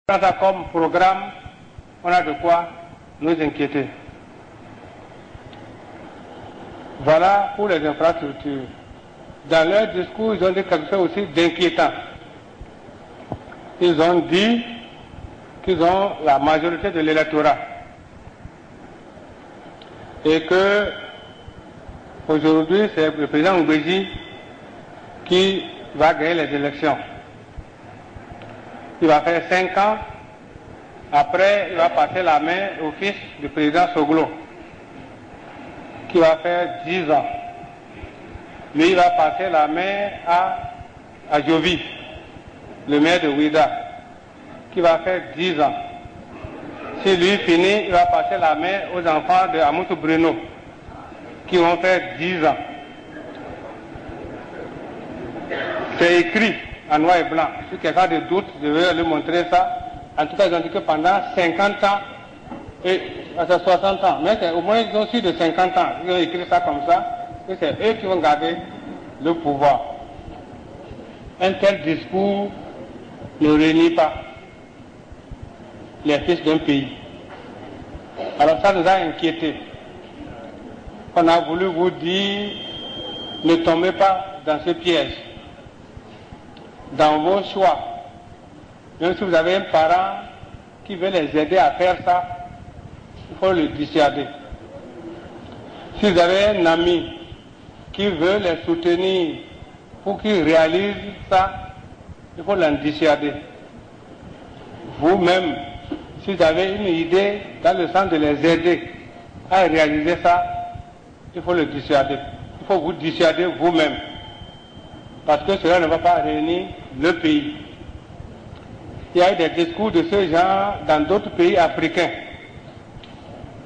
Dans ça comme programme, on a de quoi nous inquiéter. Voilà pour les infrastructures. Dans leur discours, ils ont dit quelque chose aussi d'inquiétant. Ils ont dit qu'ils ont la majorité de l'électorat et que aujourd'hui c'est le président Oubéji qui va gagner les élections. Il va faire 5 ans, après il va passer la main au fils du président Soglo, qui va faire 10 ans. Lui il va passer la main à Jovi, le maire de Ouida, qui va faire 10 ans. Si lui finit, il va passer la main aux enfants de Amoutou Bruno, qui vont faire 10 ans. C'est écrit en noir et blanc. Si quelqu'un a des doutes, je vais lui montrer ça. En tout cas, ils ont dit que pendant 50 ans, et c'est 60 ans, mais au moins ils ont su de 50 ans. Ils ont écrit ça comme ça, et c'est eux qui vont garder le pouvoir. Un tel discours ne réunit pas les fils d'un pays. Alors ça nous a inquiétés. On a voulu vous dire, ne tombez pas dans ce piège. Dans vos choix, même si vous avez un parent qui veut les aider à faire ça, il faut le dissuader. Si vous avez un ami qui veut les soutenir pour qu'ils réalisent ça, il faut l'en dissuader. Vous-même, si vous avez une idée dans le sens de les aider à réaliser ça, il faut le dissuader. Il faut vous dissuader vous-même. Parce que cela ne va pas réunir le pays. Il y a eu des discours de ce genre dans d'autres pays africains.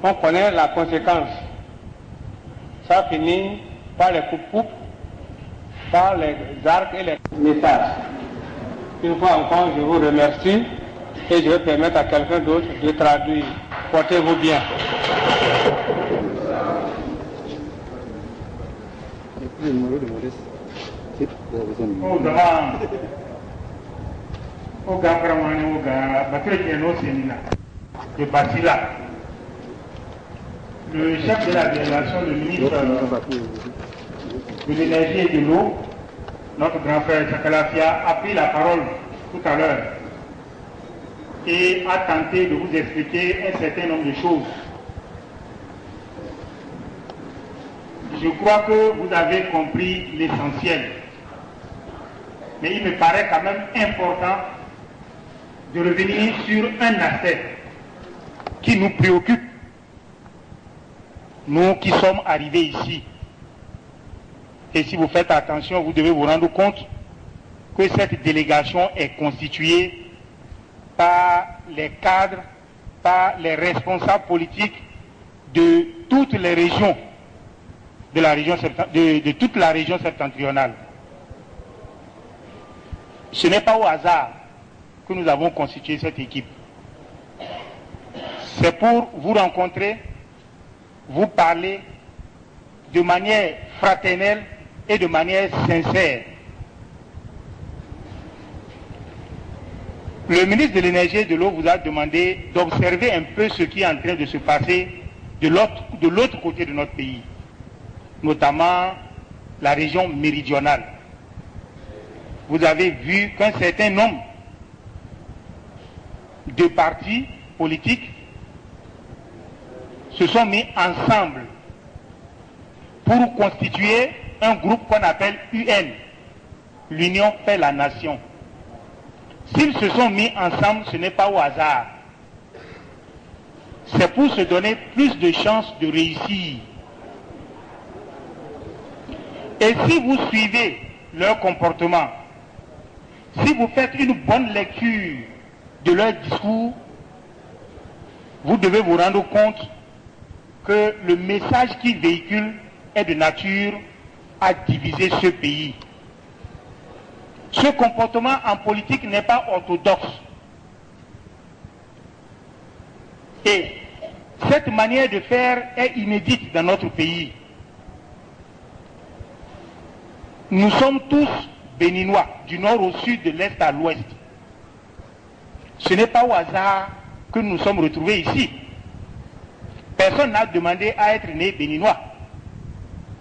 On connaît la conséquence. Ça finit par les coupes-coupes, par les arcs et les messages. Une fois encore, je vous remercie et je vais permettre à quelqu'un d'autre de traduire. Portez-vous bien. Le chef de la délégation, le ministre de l'énergie et de l'eau, notre grand frère Chakalafia, a pris la parole tout à l'heure et a tenté de vous expliquer un certain nombre de choses. Je crois que vous avez compris l'essentiel. Mais il me paraît quand même important de revenir sur un aspect qui nous préoccupe, nous qui sommes arrivés ici. Et si vous faites attention, vous devez vous rendre compte que cette délégation est constituée par les cadres, par les responsables politiques de toutes les régions, de toute la région septentrionale. Ce n'est pas au hasard que nous avons constitué cette équipe. C'est pour vous rencontrer, vous parler de manière fraternelle et de manière sincère. Le ministre de l'énergie et de l'eau vous a demandé d'observer un peu ce qui est en train de se passer de l'autre côté de notre pays, notamment la région méridionale. Vous avez vu qu'un certain nombre de partis politiques se sont mis ensemble pour constituer un groupe qu'on appelle UN, l'Union fait la nation. S'ils se sont mis ensemble, ce n'est pas au hasard. C'est pour se donner plus de chances de réussir. Et si vous suivez leur comportement, si vous faites une bonne lecture de leur discours, vous devez vous rendre compte que le message qu'ils véhiculent est de nature à diviser ce pays. Ce comportement en politique n'est pas orthodoxe. Et cette manière de faire est inédite dans notre pays. Nous sommes tous béninois, du nord au sud, de l'est à l'ouest. Ce Ce n'est pas au hasard que nous sommes retrouvés ici. Personne n'a demandé à être né béninois.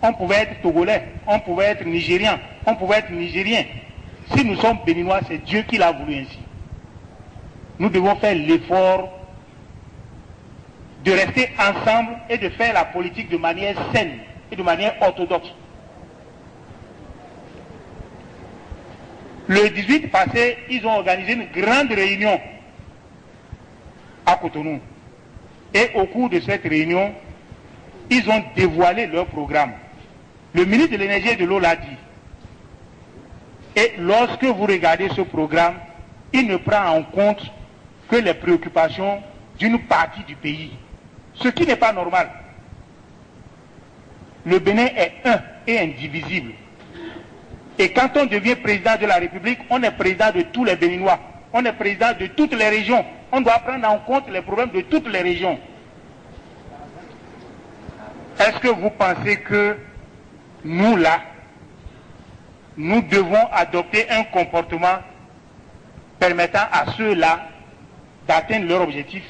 On pouvait être togolais, on pouvait être nigérien, on pouvait être nigérien. Si nous sommes béninois, c'est Dieu qui l'a voulu ainsi. Nous devons faire l'effort de rester ensemble et de faire la politique de manière saine et de manière orthodoxe. Le 18 passé, ils ont organisé une grande réunion à Cotonou. Et au cours de cette réunion, ils ont dévoilé leur programme. Le ministre de l'Énergie et de l'Eau l'a dit. Et lorsque vous regardez ce programme, il ne prend en compte que les préoccupations d'une partie du pays. Ce qui n'est pas normal. Le Bénin est un et indivisible. Et quand on devient président de la République, on est président de tous les Béninois. On est président de toutes les régions. On doit prendre en compte les problèmes de toutes les régions. Est-ce que vous pensez que nous, là, nous devons adopter un comportement permettant à ceux-là d'atteindre leur objectif?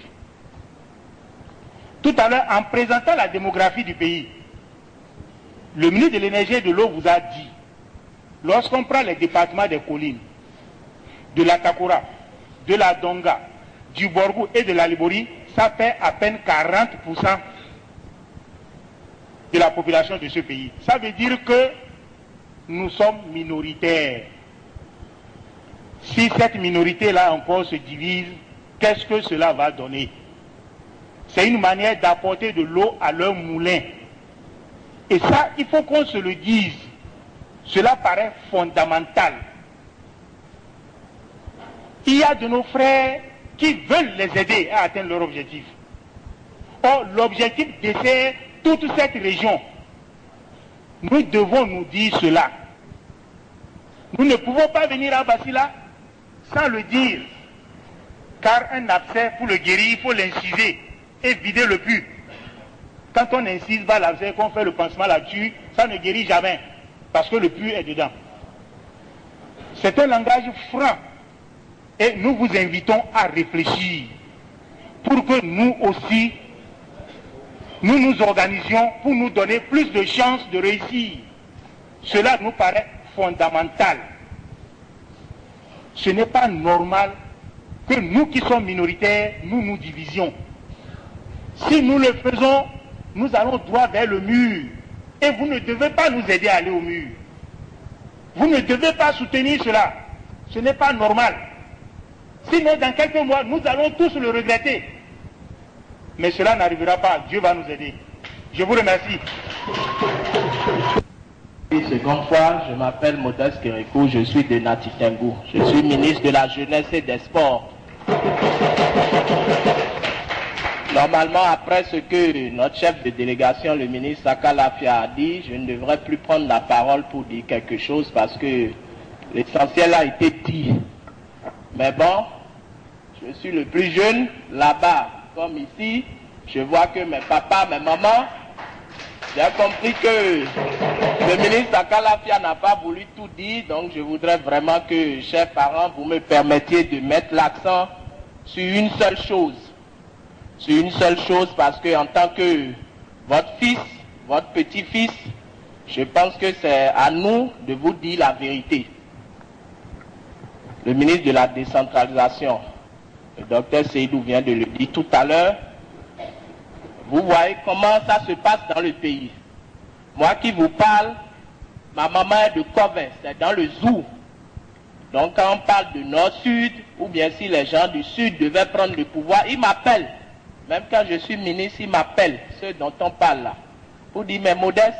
Tout à l'heure, en présentant la démographie du pays, le ministre de l'Énergie et de l'Eau vous a dit, lorsqu'on prend les départements des collines, de la Takora, de la Donga, du Borgou et de la Libori, ça fait à peine 40% de la population de ce pays. Ça veut dire que nous sommes minoritaires. Si cette minorité-là encore se divise, qu'est-ce que cela va donner? C'est une manière d'apporter de l'eau à leur moulin. Et ça, il faut qu'on se le dise. Cela paraît fondamental. Il y a de nos frères qui veulent les aider à atteindre leur objectif. Or, l'objectif dessert toute cette région. Nous devons nous dire cela. Nous ne pouvons pas venir à Basila sans le dire. Car un abcès, pour le guérir, il faut l'inciser et vider le pus. Quand on incise bas l'abcès, qu'on fait le pansement là-dessus, ça ne guérit jamais. Parce que le pus est dedans. C'est un langage franc. Et nous vous invitons à réfléchir pour que nous aussi, nous nous organisions pour nous donner plus de chances de réussir. Cela nous paraît fondamental. Ce n'est pas normal que nous qui sommes minoritaires, nous nous divisions. Si nous le faisons, nous allons droit vers le mur. Et vous ne devez pas nous aider à aller au mur. Vous ne devez pas soutenir cela. Ce n'est pas normal. Sinon, dans quelques mois, nous allons tous le regretter. Mais cela n'arrivera pas. Dieu va nous aider. Je vous remercie. Seconde fois, je m'appelle Modeste Kérékou, je suis de Natitengu. Je suis ministre de la Jeunesse et des Sports. Normalement, après ce que notre chef de délégation, le ministre Sakalafia, a dit, je ne devrais plus prendre la parole pour dire quelque chose parce que l'essentiel a été dit. Mais bon, je suis le plus jeune là-bas, comme ici. Je vois que mes papas, mes mamans, j'ai compris que le ministre Sakalafia n'a pas voulu tout dire. Donc je voudrais vraiment que, chers parents, vous me permettiez de mettre l'accent sur une seule chose. Sur une seule chose, parce que en tant que votre fils, votre petit-fils, je pense que c'est à nous de vous dire la vérité. Le ministre de la décentralisation, le docteur Seydou vient de le dire tout à l'heure. Vous voyez comment ça se passe dans le pays. Moi qui vous parle, ma maman est de Covin, c'est dans le Zou. Donc quand on parle de nord-sud, ou bien si les gens du sud devaient prendre le pouvoir, ils m'appellent. Même quand je suis ministre, ils m'appellent, ceux dont on parle là. Pour dire, mais Modeste,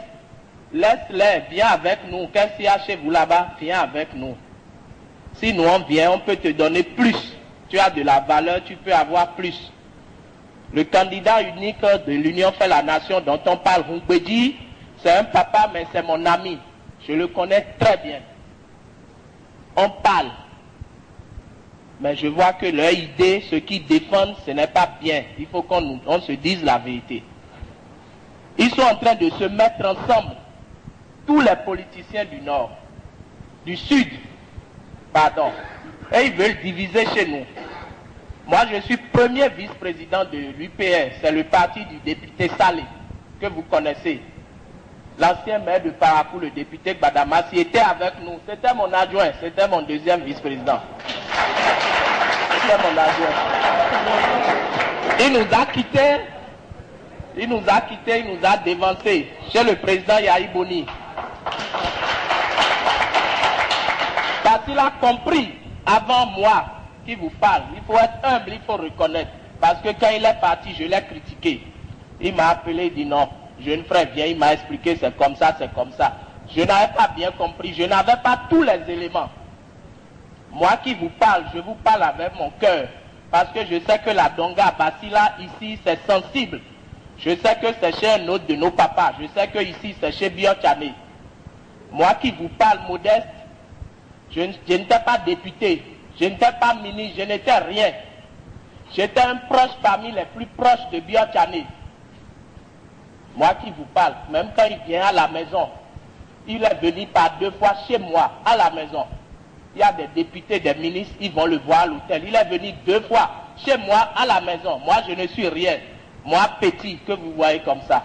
laisse-les, viens avec nous. Qu'est-ce qu'il y a chez vous là-bas? Viens avec nous. Si nous on vient, on peut te donner plus. Tu as de la valeur, tu peux avoir plus. Le candidat unique de l'Union fait la nation dont on parle, Hungbedi, c'est un papa, mais c'est mon ami. Je le connais très bien. On parle. Mais je vois que leur idée, ce qu'ils défendent, ce n'est pas bien. Il faut qu'on se dise la vérité. Ils sont en train de se mettre ensemble. Tous les politiciens du Nord, du Sud, pardon. Et ils veulent diviser chez nous. Moi, je suis premier vice-président de l'UPR. C'est le parti du député Salé, que vous connaissez. L'ancien maire de Parakou, le député Gbadamassi, était avec nous. C'était mon adjoint, c'était mon deuxième vice-président. C'était mon adjoint. Il nous a quittés, il nous a dévancés chez le président Yahi Boni. Parce qu'il a compris, avant moi, qui vous parle, il faut être humble, il faut reconnaître. Parce que quand il est parti, je l'ai critiqué. Il m'a appelé, il dit non, jeune frère, viens, il m'a expliqué, c'est comme ça, c'est comme ça. Je n'avais pas bien compris, je n'avais pas tous les éléments. Moi qui vous parle, je vous parle avec mon cœur. Parce que je sais que la Donga Basila, ici, c'est sensible. Je sais que c'est chez un autre de nos papas. Je sais que ici, c'est chez Biotchane. Moi qui vous parle modeste, je n'étais pas député. Je n'étais pas ministre, je n'étais rien. J'étais un proche parmi les plus proches de Biotchane. Moi qui vous parle, même quand il vient à la maison, il est venu par 2 fois chez moi, à la maison. Il y a des députés, des ministres, ils vont le voir à l'hôtel. Il est venu 2 fois chez moi, à la maison. Moi, je ne suis rien. Moi, petit, que vous voyez comme ça.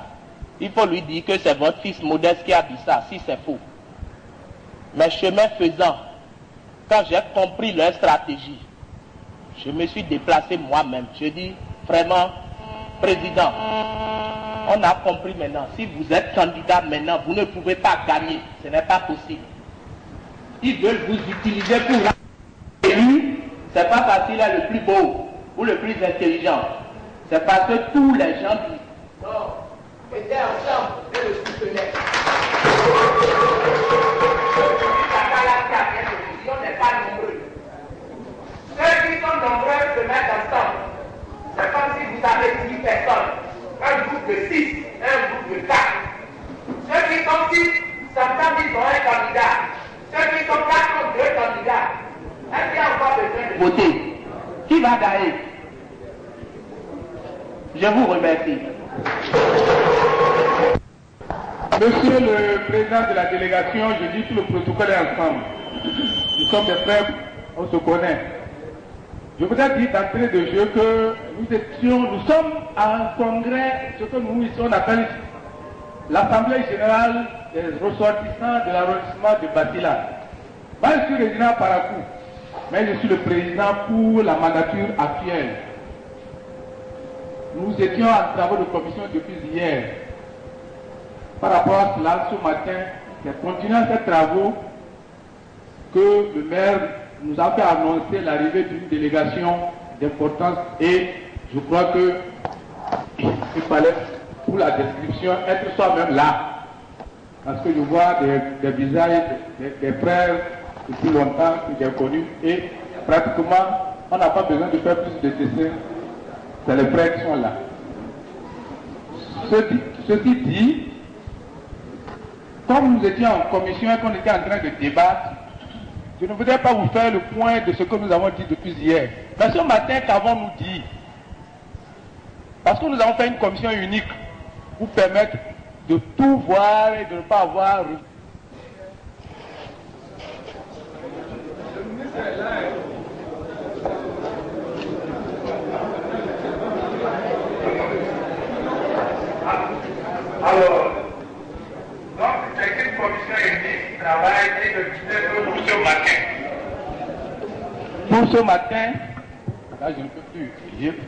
Il faut lui dire que c'est votre fils Modeste qui a dit ça, si c'est faux. Mais chemin faisant, quand j'ai compris leur stratégie, je me suis déplacé moi-même. Je dis, vraiment, président, on a compris maintenant. Si vous êtes candidat maintenant, vous ne pouvez pas gagner. Ce n'est pas possible. Ils veulent vous utiliser pour élu. C'est pas parce qu'il est le plus beau ou le plus intelligent. C'est parce que tous les gens qui étaient ensemble et le soutenaient. On n'est pas nombreux. Ceux qui sont nombreux se mettent ensemble. C'est comme si vous avez 10 personnes. Un groupe de 6, un groupe de 4. Ceux qui sont 6, sometimes ils ont un candidat. Ceux qui sont 4 ont 2 candidats. Est-ce qu'il y a encore besoin de voter? Qui va gagner? Je vous remercie. Monsieur le président de la délégation, je dis tout le protocole est ensemble. Nous sommes des frères, on se connaît. Je voudrais dire d'entrée de jeu que nous sommes à un congrès, ce que nous ici on appelle l'Assemblée générale des ressortissants de l'arrondissement de Basila. Moi je suis résident à Parakou, mais je suis le président pour la mandature actuelle. Nous étions en travaux de commission depuis hier. Par rapport à cela, ce matin, c'est continuant ces travaux que le maire nous a fait annoncer l'arrivée d'une délégation d'importance et je crois que il fallait, pour la description, être soi-même là. Parce que je vois des visages, des frères depuis longtemps que j'ai connus et pratiquement, on n'a pas besoin de faire plus de dessins. C'est les frères qui sont là. Ceci dit, comme nous étions en commission et qu'on était en train de débattre, je ne voudrais pas vous faire le point de ce que nous avons dit depuis hier. Mais ce matin, qu'avons-nous dit? Parce que nous avons fait une commission unique pour permettre de tout voir et de ne pas avoir... Alors, donc c'est une commission unique qui travaille et de pour ce matin. Pour ce matin, là je ne peux plus.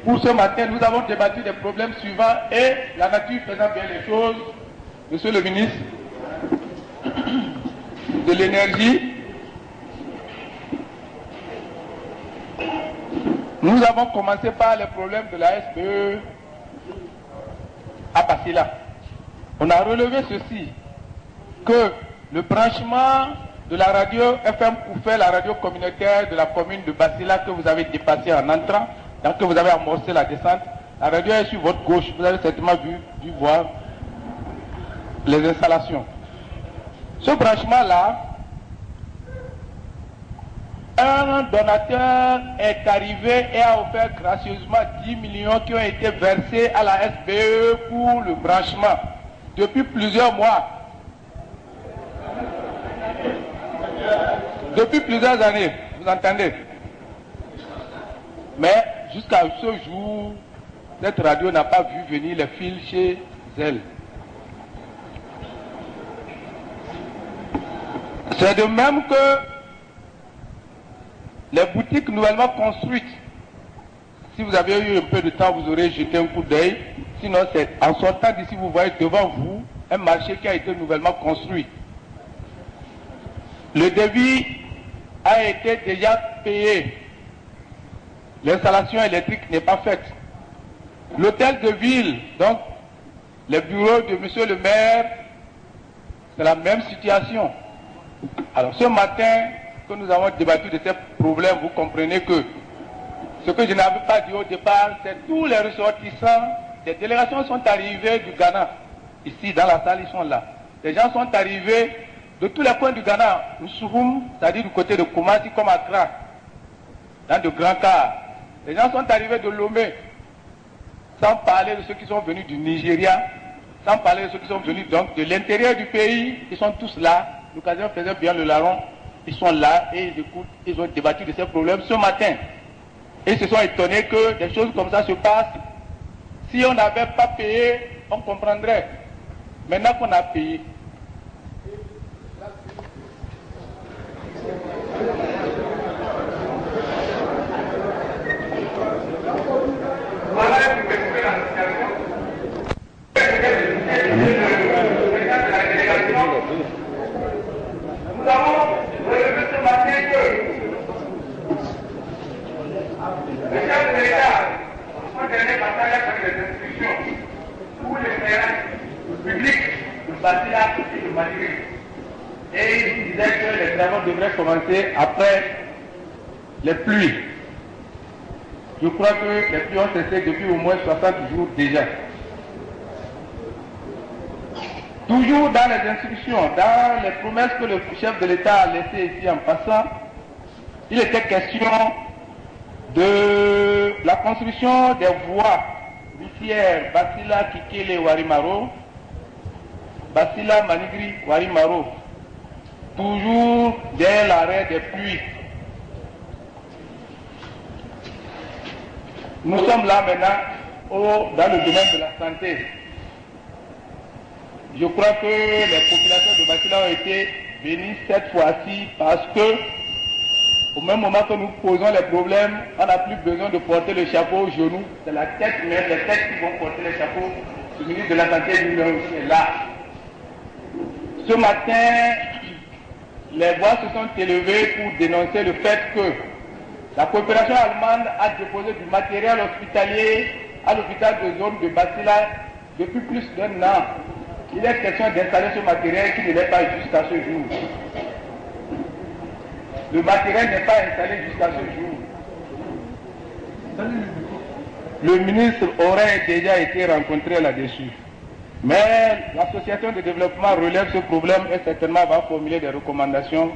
Pour ce matin, nous avons débattu des problèmes suivants et la nature faisant bien les choses, monsieur le ministre de l'énergie, nous avons commencé par les problèmes de la SPE à Basila. On a relevé ceci, que le branchement de la radio FM Koufé, la radio communautaire de la commune de Basila que vous avez dépassé en entrant, donc que vous avez amorcé la descente, la radio est sur votre gauche, vous avez certainement dû voir les installations. Ce branchement-là, un donateur est arrivé et a offert gracieusement 10 millions qui ont été versés à la SBE pour le branchement depuis plusieurs mois. Depuis plusieurs années, vous entendez? Mais jusqu'à ce jour, cette radio n'a pas vu venir les fils chez elle. C'est de même que les boutiques nouvellement construites. Si vous avez eu un peu de temps, vous aurez jeté un coup d'œil. Sinon, c'est en sortant d'ici, vous voyez devant vous un marché qui a été nouvellement construit. Le devis a été déjà payé. L'installation électrique n'est pas faite. L'hôtel de ville, donc les bureaux de monsieur le maire, c'est la même situation. Alors ce matin que nous avons débattu de ces problèmes, vous comprenez que ce que je n'avais pas dit au départ, c'est tous les ressortissants, des délégations sont arrivées du Ghana. Ici dans la salle, ils sont là. Les gens sont arrivés de tous les coins du Ghana, Nsouroum, c'est-à-dire du côté de Kumasi comme Accra, dans de grands cars. Les gens sont arrivés de Lomé, sans parler de ceux qui sont venus du Nigeria, sans parler de ceux qui sont venus donc de l'intérieur du pays. Ils sont tous là. L'occasion faisait bien le larron. Ils sont là et ils écoutent. Ils ont débattu de ces problèmes ce matin. Et ils se sont étonnés que des choses comme ça se passent. Si on n'avait pas payé, on comprendrait. Maintenant qu'on a payé, voilà une question de la situation. Nous avons relevé ce matin que le chef de l'État, son dernier passage avec les institutions, pour les terrains publics, le Basila et le Malgré. Et il disait que les travaux devraient commencer après les pluies. Je crois que les pluies ont cessé depuis au moins 60 jours déjà. Toujours dans les instructions, dans les promesses que le chef de l'État a laissées ici en passant, il était question de la construction des voies routières Basila, Kikele, Warimaro, Basila, Manigri, Warimaro, toujours dès l'arrêt des pluies. Nous sommes là maintenant dans le domaine de la santé. Je crois que les populations de Basila ont été bénies cette fois-ci parce que au même moment que nous posons les problèmes, on n'a plus besoin de porter le chapeau au genou. C'est la tête même, les têtes qui vont porter les chapeaux. Le ministre de la Santé lui-même aussi est là. Ce matin, les voix se sont élevées pour dénoncer le fait que la coopération allemande a déposé du matériel hospitalier à l'hôpital de zone de Basila depuis plus d'un an. Il est question d'installer ce matériel qui ne l'est pas jusqu'à ce jour. Le matériel n'est pas installé jusqu'à ce jour. Le ministre aurait déjà été rencontré là-dessus. Mais l'association de développement relève ce problème et certainement va formuler des recommandations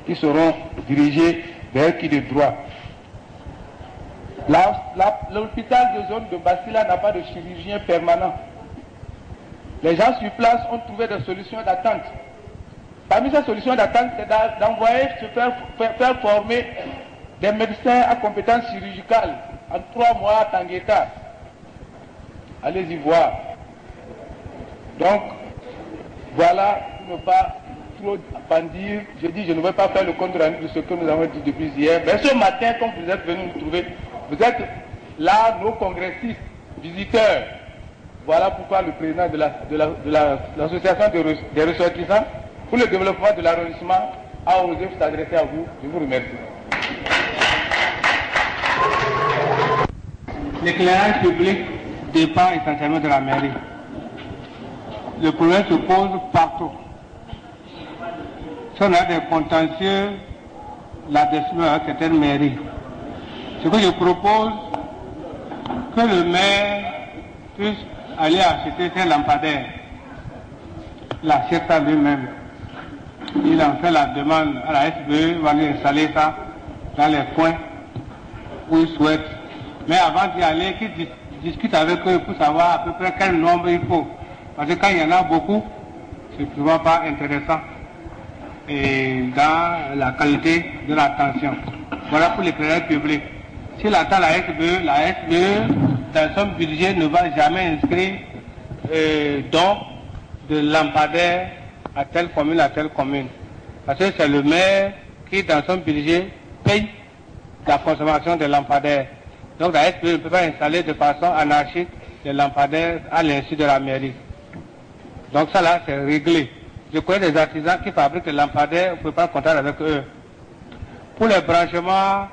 qui seront dirigées vers qui de droit. L'hôpital de zone de Basila n'a pas de chirurgien permanent. Les gens sur place ont trouvé des solutions d'attente. Parmi ces solutions d'attente, c'est d'envoyer se faire former des médecins à compétences chirurgicales en 3 mois à Tangueta. Allez-y voir. Donc, voilà, pour ne pas trop bandir, je dis je ne vais pas faire le compte rendu de ce que nous avons dit depuis hier. Mais ce matin, comme vous êtes venus nous trouver, vous êtes là, nos congressistes, visiteurs. Voilà pourquoi le président de l'association des ressortissants pour le développement de l'arrondissement a osé s'adresser à vous. Je vous remercie. L'éclairage public dépend essentiellement de la mairie. Le problème se pose partout. Si on a des contentieux, la décision à certaines mairies. Ce que je propose, que le maire puisse aller acheter ses lampadaires, l'achète à lui-même. Il en fait la demande à la SBE, va lui installer ça dans les coins où il souhaite. Mais avant d'y aller, qu'il discute avec eux pour savoir à peu près quel nombre il faut. Parce que quand il y en a beaucoup, c'est souvent pas intéressant. Et dans la qualité de l'attention. Voilà pour l'éclairage public. S'il attend la SBE, dans son budget, ne va jamais inscrire don de lampadaires à telle commune, Parce que c'est le maire qui, dans son budget, paye la consommation des lampadaires. Donc la SBE ne peut pas installer de façon anarchique les lampadaires à l'insu de la mairie. Donc ça là, c'est réglé. Je connais des artisans qui fabriquent des lampadaires, on ne peut pas compter avec eux. Pour les branchements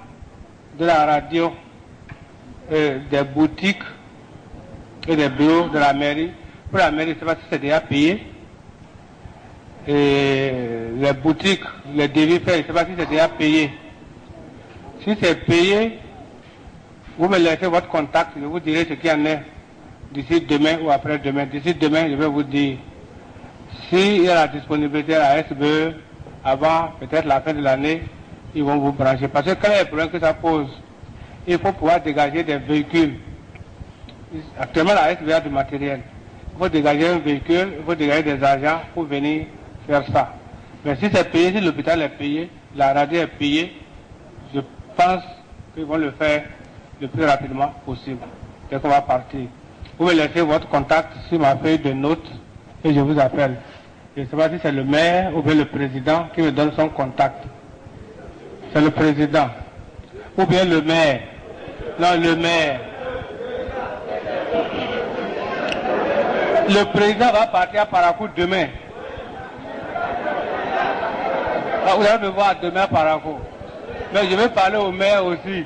de la radio, des boutiques et des bureaux de la mairie, pour la mairie, je ne sais pas si c'est déjà payé. Et les boutiques, les devis faits, je ne sais pas si c'est déjà payé. Si c'est payé, vous me laissez votre contact, je vous dirai ce qu'il y en a d'ici demain ou après-demain. D'ici demain, je vais vous dire s'il y a la disponibilité à la SBE avant peut-être la fin de l'année, ils vont vous brancher. Parce que quel est le problème que ça pose? Il faut pouvoir dégager des véhicules. Actuellement, la SBE a du matériel. Il faut dégager un véhicule, il faut dégager des agents pour venir faire ça. Mais si c'est payé, si l'hôpital est payé, la radio est payée, je pense qu'ils vont le faire le plus rapidement possible, dès qu'on va partir. Vous me laissez votre contact sur ma feuille de notes et je vous appelle. Je ne sais pas si c'est le maire ou bien le président qui me donne son contact. C'est le président. Ou bien le maire. Non, le maire. Le président va partir à Parakou demain. Vous allez me voir demain à Parakou. Mais je vais parler au maire aussi.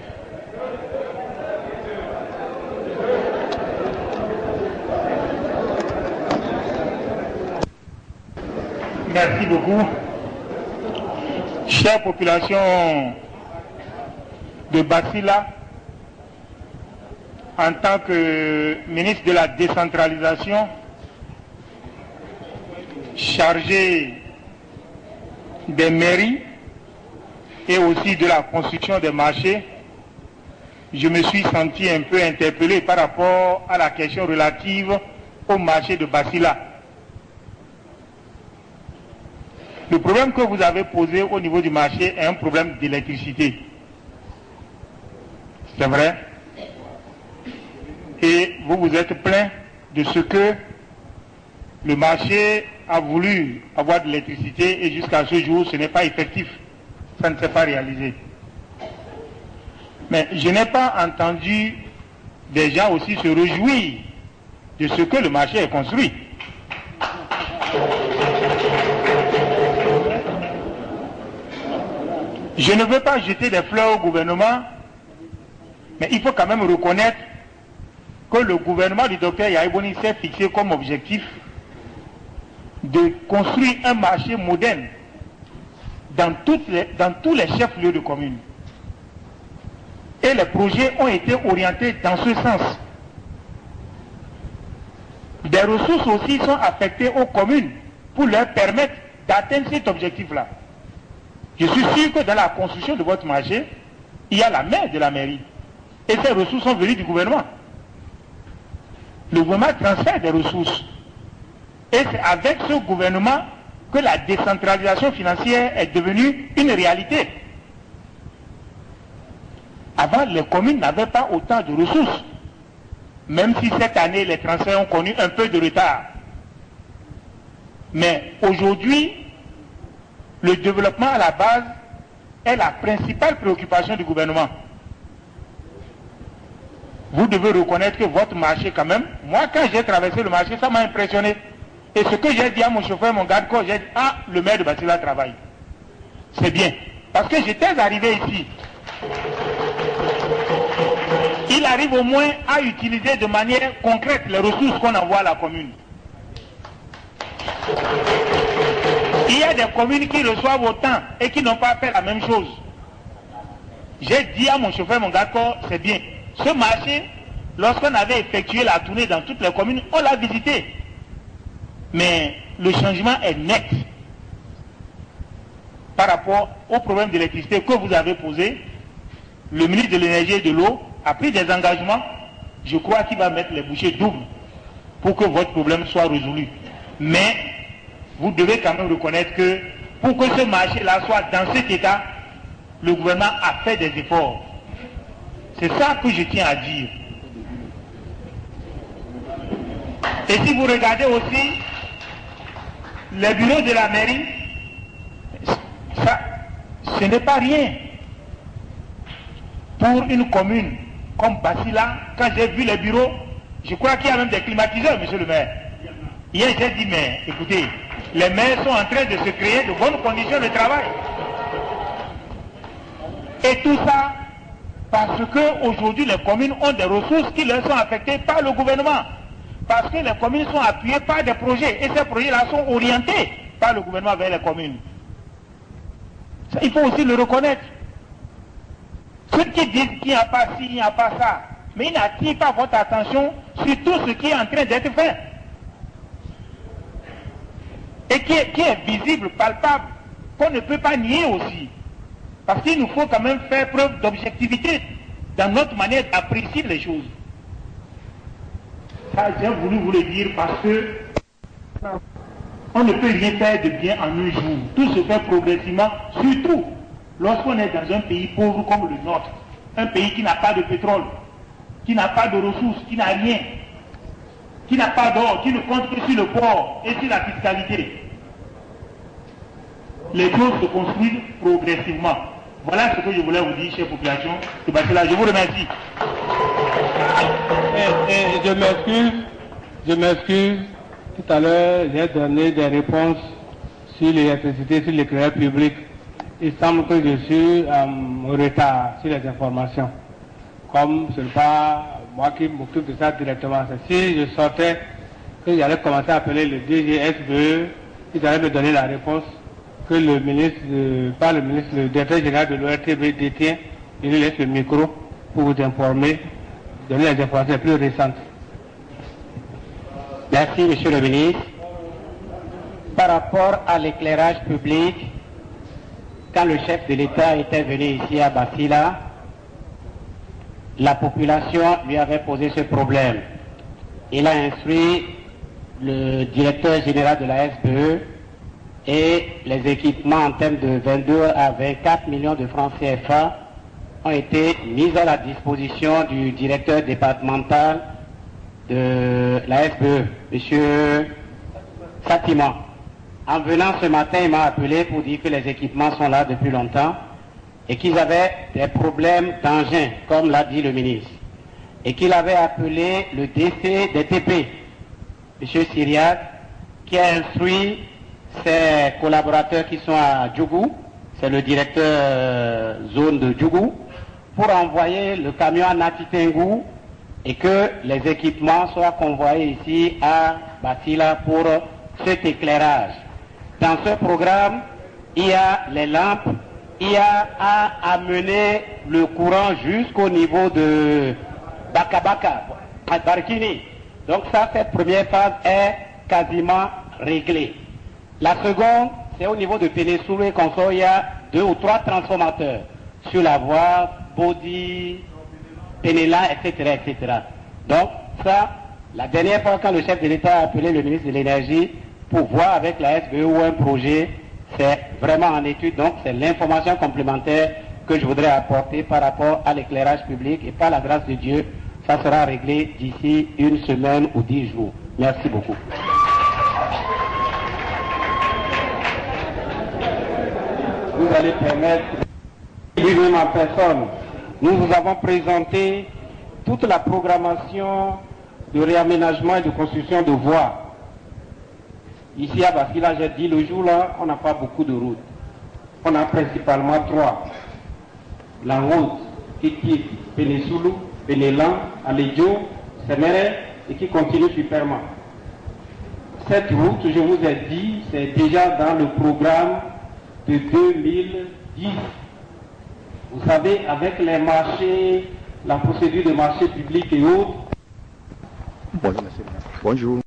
Merci beaucoup. Chère population de Basila, en tant que ministre de la décentralisation, chargé des mairies et aussi de la construction des marchés, je me suis senti un peu interpellé par rapport à la question relative au marché de Basila. Le problème que vous avez posé au niveau du marché est un problème d'électricité. C'est vrai. Et vous vous êtes plaint de ce que le marché a voulu avoir de l'électricité et jusqu'à ce jour, ce n'est pas effectif. Ça ne s'est pas réalisé. Mais je n'ai pas entendu des gens aussi se réjouir de ce que le marché est construit. Je ne veux pas jeter des fleurs au gouvernement, mais il faut quand même reconnaître que le gouvernement du docteur Yahya Boni s'est fixé comme objectif de construire un marché moderne dans tous les chefs-lieux de communes. Et les projets ont été orientés dans ce sens. Des ressources aussi sont affectées aux communes pour leur permettre d'atteindre cet objectif-là. Je suis sûr que dans la construction de votre marché, il y a la main de la mairie. Et ces ressources sont venues du gouvernement. Le gouvernement transfère des ressources. Et c'est avec ce gouvernement que la décentralisation financière est devenue une réalité. Avant, les communes n'avaient pas autant de ressources. Même si cette année, les transferts ont connu un peu de retard. Mais aujourd'hui, le développement à la base est la principale préoccupation du gouvernement. Vous devez reconnaître que votre marché quand même, moi quand j'ai traversé le marché, ça m'a impressionné. Et ce que j'ai dit à mon chauffeur, mon garde-corps, j'ai dit, ah, le maire de Basila travaille. C'est bien. Parce que j'étais arrivé ici. Il arrive au moins à utiliser de manière concrète les ressources qu'on envoie à la commune. Il y a des communes qui reçoivent autant et qui n'ont pas fait la même chose. J'ai dit à mon chauffeur, mon garde-corps, c'est bien. Ce marché, lorsqu'on avait effectué la tournée dans toutes les communes, on l'a visité. Mais le changement est net par rapport au problème d'électricité que vous avez posé. Le ministre de l'énergie et de l'eau a pris des engagements. Je crois qu'il va mettre les bouchées doubles pour que votre problème soit résolu. Mais vous devez quand même reconnaître que pour que ce marché-là soit dans cet état, le gouvernement a fait des efforts. C'est ça que je tiens à dire. Et si vous regardez aussi les bureaux de la mairie, ça, ce n'est pas rien. Pour une commune comme Basila, quand j'ai vu les bureaux, je crois qu'il y a même des climatiseurs, monsieur le maire. Hier, j'ai dit, mais écoutez, les maires sont en train de se créer de bonnes conditions de travail. Et tout ça parce qu'aujourd'hui, les communes ont des ressources qui leur sont affectées par le gouvernement. Parce que les communes sont appuyées par des projets. Et ces projets-là sont orientés par le gouvernement vers les communes. Ça, il faut aussi le reconnaître. Ceux qui disent qu'il n'y a pas ci, il n'y a pas ça, mais ils n'attirent pas votre attention sur tout ce qui est en train d'être fait. Et qui est visible, palpable, qu'on ne peut pas nier aussi. Parce qu'il nous faut quand même faire preuve d'objectivité dans notre manière d'apprécier les choses. Ça, j'ai voulu vous le dire parce que on ne peut rien faire de bien en un jour. Tout se fait progressivement, surtout lorsqu'on est dans un pays pauvre comme le nôtre. Un pays qui n'a pas de pétrole, qui n'a pas de ressources, qui n'a rien, qui n'a pas d'or, qui ne compte que sur le port et sur la fiscalité. Les choses se construisent progressivement. Voilà ce que je voulais vous dire, chère population de Basila. Je vous remercie. Je m'excuse. Tout à l'heure, j'ai donné des réponses sur l'électricité, sur l'éclairage public. Il semble que je suis en retard sur les informations. Comme ce n'est pas moi qui m'occupe de ça directement. Si je sortais, que j'allais commencer à appeler le DGSBE, ils allaient me donner la réponse que le ministre, le directeur général de l'ORTB détient. Il lui laisse le micro pour vous informer, donner les informations les plus récentes. Merci, monsieur le ministre. Par rapport à l'éclairage public, quand le chef de l'État était venu ici à Basila, la population lui avait posé ce problème. Il a instruit le directeur général de la SBE et les équipements en termes de 22 à 24 millions de francs CFA ont été mis à la disposition du directeur départemental de la SBE, M. Satima. En venant ce matin, il m'a appelé pour dire que les équipements sont là depuis longtemps et qu'ils avaient des problèmes d'engin, comme l'a dit le ministre. Et qu'il avait appelé le DC des TP, M. Syriac, qui a instruit ses collaborateurs qui sont à Djougou, c'est le directeur zone de Djougou, pour envoyer le camion à Natitengou et que les équipements soient convoyés ici à Basila pour cet éclairage. Dans ce programme, il y a les lampes, il y a à amener le courant jusqu'au niveau de Bakabaka, à Barkini. Donc ça, cette première phase est quasiment réglée. La seconde, c'est au niveau de Pénésoulé qu'on sort, il y a 2 ou 3 transformateurs sur la voie, Body, Pénéla, etc., etc. Donc ça, la dernière fois quand le chef de l'État a appelé le ministre de l'Énergie pour voir avec la SBE ou un projet, c'est vraiment en étude. Donc c'est l'information complémentaire que je voudrais apporter par rapport à l'éclairage public et par la grâce de Dieu, ça sera réglé d'ici 1 semaine ou 10 jours. Merci beaucoup. Vous allez permettre, lui-même en personne, nous vous avons présenté toute la programmation de réaménagement et de construction de voies. Ici à Basila, j'ai dit le jour-là, on n'a pas beaucoup de routes. On a principalement 3. La route qui quitte Pénésoulou, Pénélan, Alédio, Séméré et qui continue sur Perma. Cette route, je vous ai dit, c'est déjà dans le programme de 2010. Vous savez, avec les marchés, la procédure de marché public et autres. Bonjour, monsieur. Bonjour.